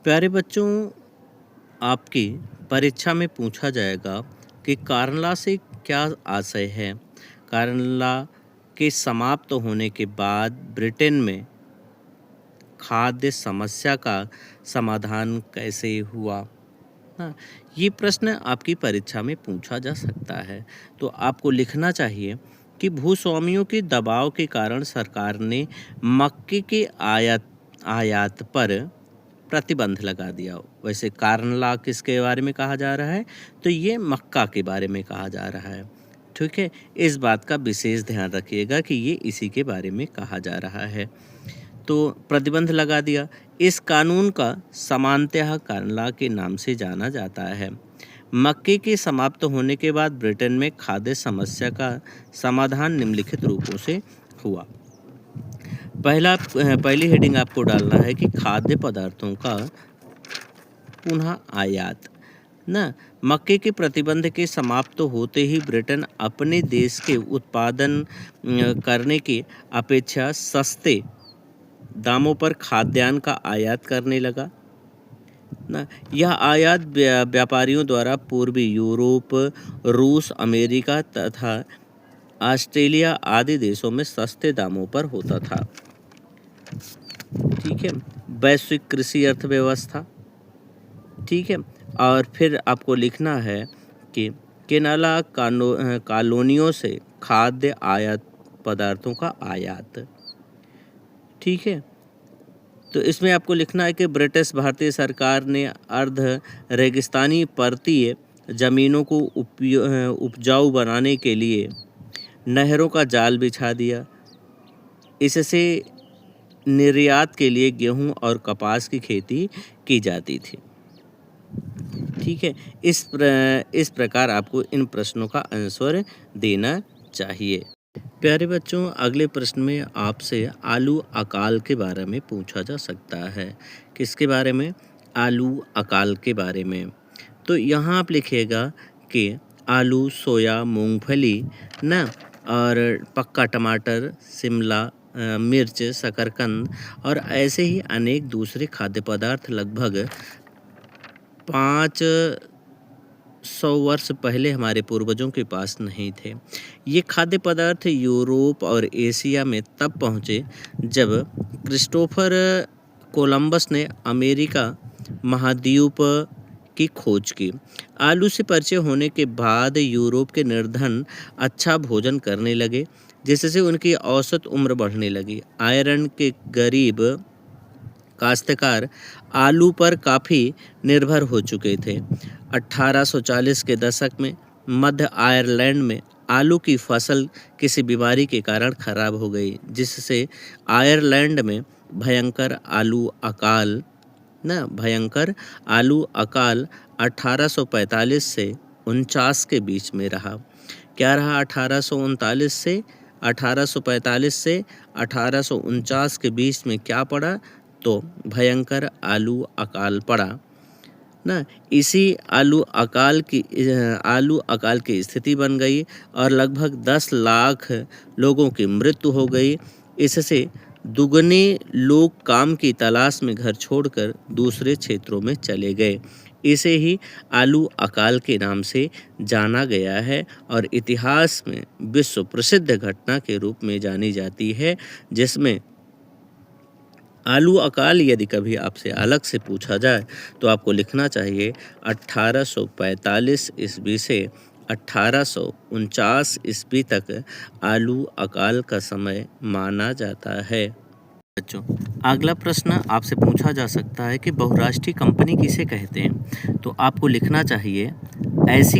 प्यारे बच्चों, आपकी परीक्षा में पूछा जाएगा कि कार्नला से क्या आशय है। कार्नला के समाप्त होने के बाद ब्रिटेन में खाद्य समस्या का समाधान कैसे हुआ। हाँ, ये प्रश्न आपकी परीक्षा में पूछा जा सकता है। तो आपको लिखना चाहिए कि भूस्वामियों के दबाव के कारण सरकार ने मक्के के आयात पर प्रतिबंध लगा दिया। वैसे कार्नला किसके बारे में कहा जा रहा है, तो ये मक्का के बारे में कहा जा रहा है। ठीक है, इस बात का विशेष ध्यान रखिएगा कि ये इसी के बारे में कहा जा रहा है। तो प्रतिबंध लगा दिया। इस कानून का सामान्यतः कार्नला के नाम से जाना जाता है। मक्के के समाप्त होने के बाद ब्रिटेन में खाद्य समस्या का समाधान निम्नलिखित रूपों से हुआ। पहली हेडिंग आपको डालना है कि खाद्य पदार्थों का पुनः आयात ना। मक्के के प्रतिबंध के समाप्त होते ही ब्रिटेन अपने देश के उत्पादन करने की अपेक्षा सस्ते दामों पर खाद्यान्न का आयात करने लगा ना। यह आयात व्यापारियों द्वारा पूर्वी यूरोप, रूस, अमेरिका तथा ऑस्ट्रेलिया आदि देशों में सस्ते दामों पर होता था। ठीक है, वैश्विक कृषि अर्थव्यवस्था। ठीक है, और फिर आपको लिखना है कि केनाला कॉलोनियों से खाद्य आयात पदार्थों का आयात। ठीक है, तो इसमें आपको लिखना है कि ब्रिटिश भारतीय सरकार ने अर्ध रेगिस्तानी पर्वतीय ज़मीनों को उपजाऊ बनाने के लिए नहरों का जाल बिछा दिया। इससे निर्यात के लिए गेहूं और कपास की खेती की जाती थी। ठीक है, इस प्रकार आपको इन प्रश्नों का आंसर देना चाहिए। प्यारे बच्चों, अगले प्रश्न में आपसे आलू अकाल के बारे में पूछा जा सकता है। किसके बारे में? आलू अकाल के बारे में। तो यहाँ आप लिखिएगा कि आलू, सोया, मूंगफली ना, और पक्का टमाटर, शिमला मिर्च, शकरकंद और ऐसे ही अनेक दूसरे खाद्य पदार्थ लगभग 500 वर्ष पहले हमारे पूर्वजों के पास नहीं थे। ये खाद्य पदार्थ यूरोप और एशिया में तब पहुँचे जब क्रिस्टोफर कोलंबस ने अमेरिका महाद्वीप की खोज की। आलू से परिचय होने के बाद यूरोप के निर्धन अच्छा भोजन करने लगे, जिससे उनकी औसत उम्र बढ़ने लगी। आयरलैंड के गरीब काश्तकार आलू पर काफ़ी निर्भर हो चुके थे। 1840 के दशक में मध्य आयरलैंड में आलू की फसल किसी बीमारी के कारण खराब हो गई, जिससे आयरलैंड में भयंकर आलू अकाल 1845 से 49 के बीच में रहा। क्या रहा? 1839 से 1849 के बीच में क्या पड़ा? तो भयंकर आलू अकाल पड़ा ना। इसी आलू अकाल की स्थिति बन गई और लगभग 10 लाख लोगों की मृत्यु हो गई। इससे दुगने लोग काम की तलाश में घर छोड़कर दूसरे क्षेत्रों में चले गए। इसे ही आलू अकाल के नाम से जाना गया है और इतिहास में विश्व प्रसिद्ध घटना के रूप में जानी जाती है, जिसमें आलू अकाल यदि कभी आपसे अलग से पूछा जाए तो आपको लिखना चाहिए 1845 ईस्वी से 1849 ईस्वी तक आलू अकाल का समय माना जाता है। बच्चों, अगला प्रश्न आपसे पूछा जा सकता है कि बहुराष्ट्रीय कंपनी किसे कहते हैं। तो आपको लिखना चाहिए ऐसी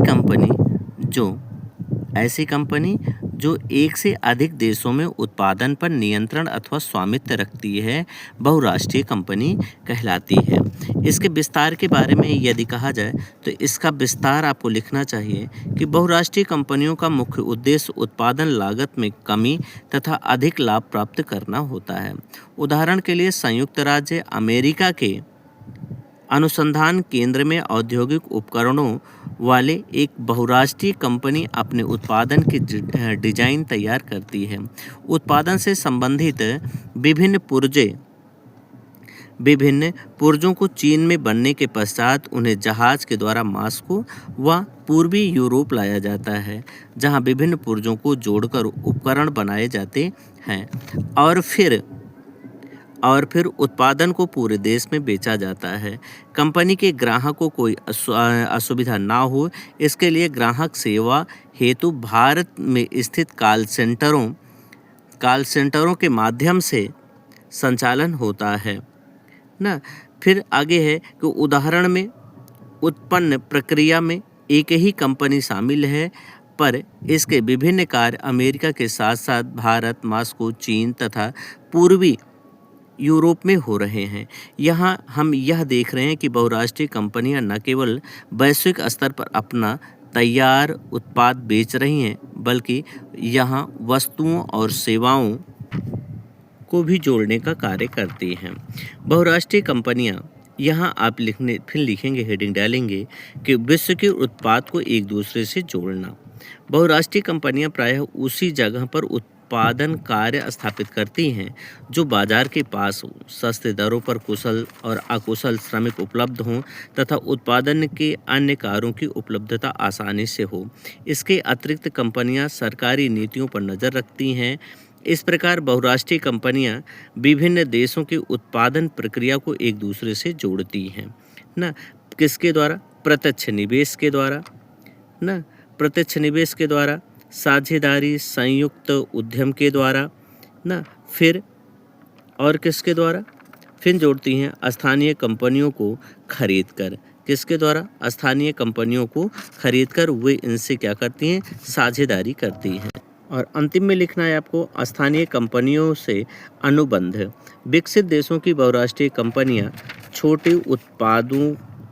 कंपनी जो एक से अधिक देशों में उत्पादन पर नियंत्रण अथवा स्वामित्व रखती है, बहुराष्ट्रीय कंपनी कहलाती है। इसके विस्तार के बारे में यदि कहा जाए तो इसका विस्तार आपको लिखना चाहिए कि बहुराष्ट्रीय कंपनियों का मुख्य उद्देश्य उत्पादन लागत में कमी तथा अधिक लाभ प्राप्त करना होता है। उदाहरण के लिए संयुक्त राज्य अमेरिका के अनुसंधान केंद्र में औद्योगिक उपकरणों वाले एक बहुराष्ट्रीय कंपनी अपने उत्पादन की डिजाइन तैयार करती है। उत्पादन से संबंधित विभिन्न विभिन्न पुर्जों को चीन में बनने के पश्चात उन्हें जहाज के द्वारा मॉस्को व पूर्वी यूरोप लाया जाता है, जहां विभिन्न पुर्जों को जोड़कर उपकरण बनाए जाते हैं और फिर उत्पादन को पूरे देश में बेचा जाता है। कंपनी के ग्राहक को कोई असुविधा ना हो, इसके लिए ग्राहक सेवा हेतु भारत में स्थित कॉल सेंटरों के माध्यम से संचालन होता है ना। फिर आगे है कि उदाहरण में उत्पन्न प्रक्रिया में एक ही कंपनी शामिल है, पर इसके विभिन्न कार्य अमेरिका के साथ साथ भारत, मॉस्को, चीन तथा पूर्वी यूरोप में हो रहे हैं। यहाँ हम यह देख रहे हैं कि बहुराष्ट्रीय कंपनियां न केवल वैश्विक स्तर पर अपना तैयार उत्पाद बेच रही हैं, बल्कि यहाँ वस्तुओं और सेवाओं को भी जोड़ने का कार्य करती हैं। बहुराष्ट्रीय कंपनियां, यहाँ आप लिखेंगे, हेडिंग डालेंगे कि विश्व के उत्पाद को एक दूसरे से जोड़ना। बहुराष्ट्रीय कंपनियां प्रायः उसी जगह पर उत्पादन कार्य स्थापित करती हैं जो बाजार के पास हो, सस्ते दरों पर कुशल और अकुशल श्रमिक उपलब्ध हों तथा उत्पादन के अन्य कार्यों की उपलब्धता आसानी से हो। इसके अतिरिक्त कंपनियां सरकारी नीतियों पर नज़र रखती हैं। इस प्रकार बहुराष्ट्रीय कंपनियां विभिन्न देशों की उत्पादन प्रक्रिया को एक दूसरे से जोड़ती हैं ना। किसके द्वारा? प्रत्यक्ष निवेश के द्वारा ना, प्रत्यक्ष निवेश के द्वारा, साझेदारी, संयुक्त उद्यम के द्वारा ना, फिर और किसके द्वारा? फिर जोड़ती हैं स्थानीय कंपनियों को खरीद कर। किसके द्वारा? स्थानीय कंपनियों को खरीद कर वे इनसे क्या करती हैं? साझेदारी करती हैं। और अंतिम में लिखना है आपको स्थानीय कंपनियों से अनुबंध। विकसित देशों की बहुराष्ट्रीय कंपनियां छोटे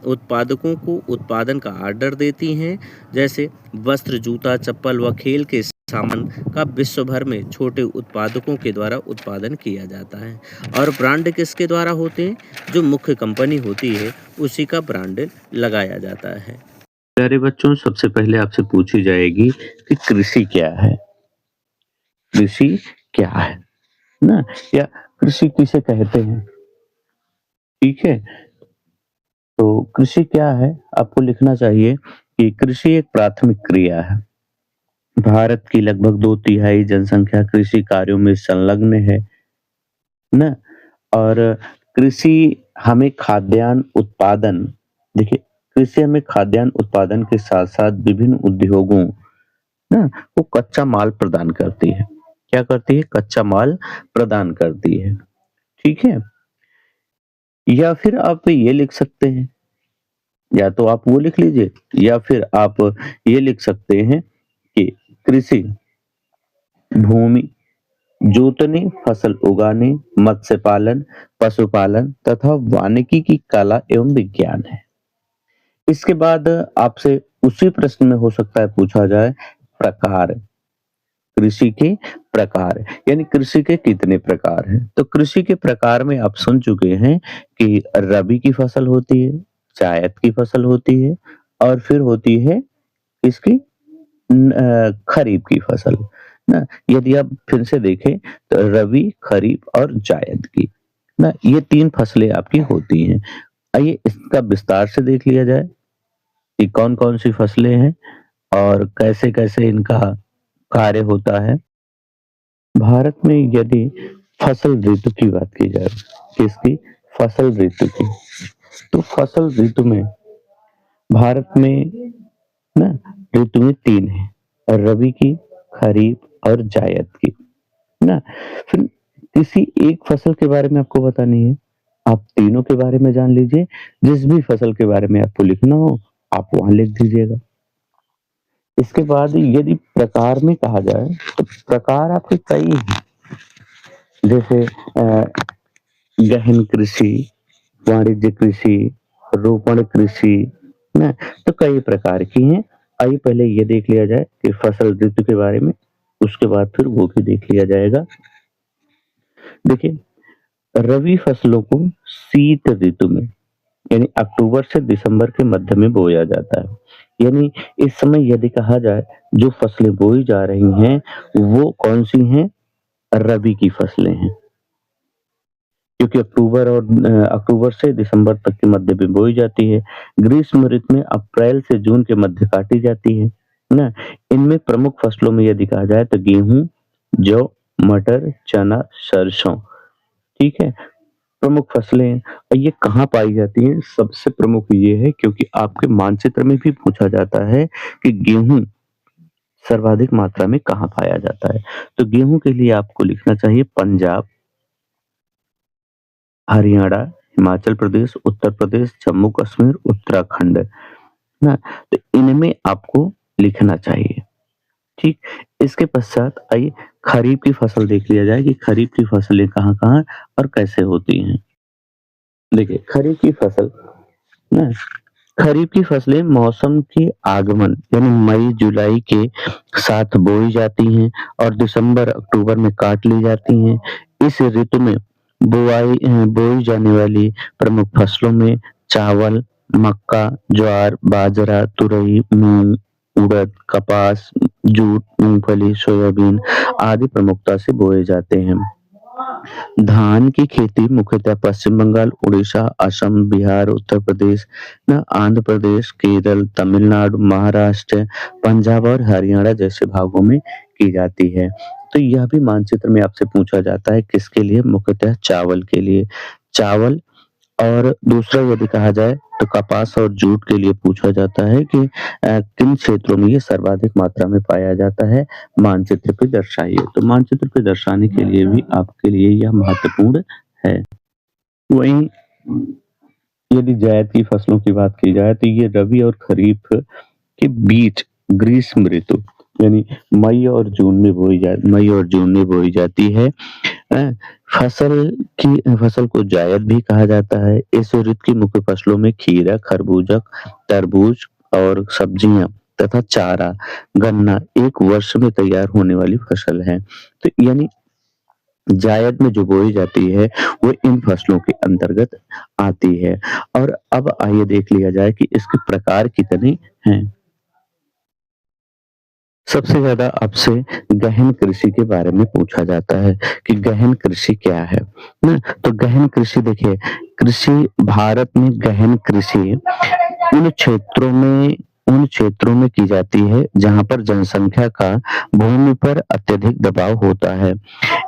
उत्पादकों को उत्पादन का ऑर्डर देती हैं, जैसे वस्त्र, जूता, चप्पल व खेल के सामान का विश्व भर में छोटे उत्पादकों के द्वारा उत्पादन किया जाता है। और ब्रांड किसके द्वारा होते हैं? जो मुख्य कंपनी होती है उसी का ब्रांड लगाया जाता है। प्यारे बच्चों, सबसे पहले आपसे पूछी जाएगी कि कृषि क्या है? कृषि क्या है ना, या कृषि किसे कहते हैं? ठीक है, तो कृषि क्या है आपको लिखना चाहिए कि कृषि एक प्राथमिक क्रिया है। भारत की लगभग 2/3 जनसंख्या कृषि कार्यों में संलग्न है ना। और कृषि हमें खाद्यान्न उत्पादन, देखिए कृषि हमें खाद्यान्न उत्पादन के साथ साथ विभिन्न उद्योगों ना को कच्चा माल प्रदान करती है। क्या करती है? कच्चा माल प्रदान करती है। ठीक है, या फिर आप ये लिख सकते हैं, या तो आप वो लिख लीजिए, या फिर आप ये लिख सकते हैं कि कृषि भूमि जोतने, फसल उगाने, मत्स्य पालन, पशुपालन तथा वानिकी की कला एवं विज्ञान है। इसके बाद आपसे उसी प्रश्न में हो सकता है पूछा जाए प्रकार, कृषि के प्रकार, यानी कृषि के कितने प्रकार हैं। तो कृषि के प्रकार में आप सुन चुके हैं कि रबी की फसल होती है, जायद की फसल होती है, और फिर होती है इसकी खरीफ की फसल ना। यदि आप फिर से देखें तो रबी, खरीफ और जायद की ना, ये 3 फसलें आपकी होती हैं। आइए इसका विस्तार से देख लिया जाए कि कौन कौन सी फसलें हैं और कैसे कैसे इनका कार्य होता है। भारत में यदि फसल ऋतु की बात की जाए, किसकी? फसल ऋतु की, तो फसल ऋतु में भारत में ना ऋतु में 3 है, रबी की, खरीफ और जायद की ना। फिर किसी एक फसल के बारे में आपको बतानी है, आप तीनों के बारे में जान लीजिए। जिस भी फसल के बारे में आपको लिखना हो आप वहां लिख दीजिएगा। इसके बाद यदि प्रकार में कहा जाए तो प्रकार आपके कई हैं, जैसे गहन कृषि, वाणिज्य कृषि, रोपण कृषि ना, तो कई प्रकार की हैं। आइए पहले ये देख लिया जाए कि फसल ऋतु के बारे में, उसके बाद फिर वो भी देख लिया जाएगा। देखिए, रबी फसलों को शीत ऋतु में यानी अक्टूबर से दिसंबर के मध्य में बोया जाता है। यानी इस समय यदि कहा जाए जो फसलें बोई जा रही हैं वो कौन सी हैं? रबी की फसलें हैं। क्योंकि अक्टूबर से दिसंबर तक के मध्य में बोई जाती है। ग्रीष्म ऋतु में अप्रैल से जून के मध्य काटी जाती है ना? इनमें प्रमुख फसलों में यदि कहा जाए तो गेहूँ, जौ, मटर, चना, सरसों, ठीक है? प्रमुख फसलें हैं और ये कहाँ पाई जाती हैं? सबसे प्रमुख ये है क्योंकि आपके मानचित्र में भी पूछा जाता है कि गेहूँ सर्वाधिक मात्रा में कहाँ पाया जाता है? तो गेहूँ के लिए आपको लिखना चाहिए पंजाब, हरियाणा, हिमाचल प्रदेश, उत्तर प्रदेश, जम्मू कश्मीर, उत्तराखंड, ना? तो इनमें आपको लिखना चाहिए, ठीक? इसके पश्चात आइए खरीफ की फसल देख लिया जाए कि खरीफ की फसलें कहाँ-कहाँ और कैसे होती हैं। देखिए खरीफ की फसल ना खरीफ की फसलें मौसम के आगमन यानी मई जुलाई के साथ बोई जाती हैं और दिसंबर अक्टूबर में काट ली जाती हैं। इस ऋतु में बोई जाने वाली प्रमुख फसलों में चावल, मक्का, ज्वार, बाजरा, तुरई, मूंग, उड़द, कपास, जूट, मूंगफली, सोयाबीन आदि प्रमुखता से बोए जाते हैं। धान की खेती मुख्यतः पश्चिम बंगाल, उड़ीसा, असम, बिहार, उत्तर प्रदेश, ना आंध्र प्रदेश, केरल, तमिलनाडु, महाराष्ट्र, पंजाब और हरियाणा जैसे भागों में की जाती है। तो यह भी मानचित्र में आपसे पूछा जाता है किसके लिए? मुख्यतः चावल के लिए। चावल और दूसरा यदि कहा जाए तो कपास और जूट के लिए पूछा जाता है कि किन क्षेत्रों में ये सर्वाधिक मात्रा में पाया जाता है, मानचित्र पे दर्शाइए। तो मानचित्र पे दर्शाने के लिए भी आपके लिए यह महत्वपूर्ण है। वहीं यदि जायद की फसलों की बात की जाए तो ये रबी और खरीफ के बीच ग्रीष्म ऋतु यानी मई और जून में बोई जाती है। अ, फसल को जायद भी कहा जाता है। इस ऋतु की मुख्य फसलों में खीरा, खरबूजा, तरबूज और सब्जियां तथा चारा, गन्ना एक वर्ष में तैयार होने वाली फसल है। तो यानी जायद में जो बोई जाती है वो इन फसलों के अंतर्गत आती है। और अब आइए देख लिया जाए कि इसके प्रकार कितने हैं। सबसे ज़्यादा आपसे गहन कृषि के बारे में पूछा जाता है कि गहन कृषि क्या है? ना? तो गहन कृषि देखिए, कृषि भारत में गहन कृषि उन क्षेत्रों में उन क्षेत्रों में की जाती है जहाँ पर जनसंख्या का भूमि पर अत्यधिक दबाव होता है।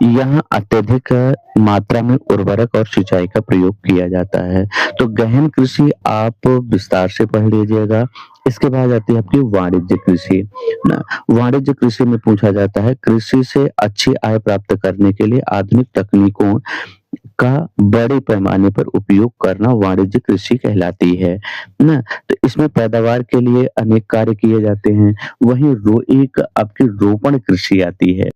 यहाँ अत्यधिक मात्रा में उर्वरक और सिंचाई का प्रयोग किया जाता है। तो गहन कृषि आप विस्तार से पढ़ लीजिएगा। इसके बाद आती है आपकी वाणिज्य कृषि ना। वाणिज्य कृषि में पूछा जाता है कृषि से अच्छी आय प्राप्त करने के लिए आधुनिक तकनीकों का बड़े पैमाने पर उपयोग करना वाणिज्य कृषि कहलाती है ना। तो इसमें पैदावार के लिए अनेक कार्य किए जाते हैं। वहीं एक आपकी रोपण कृषि आती है।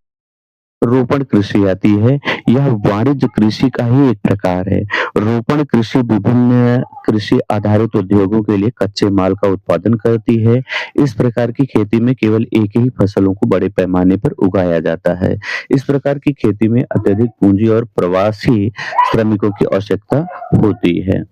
यह वाणिज्य कृषि का ही एक प्रकार है। रोपण कृषि विभिन्न कृषि आधारित उद्योगों के लिए कच्चे माल का उत्पादन करती है। इस प्रकार की खेती में केवल एक ही फसलों को बड़े पैमाने पर उगाया जाता है। इस प्रकार की खेती में अत्यधिक पूंजी और प्रवासी श्रमिकों की आवश्यकता होती है।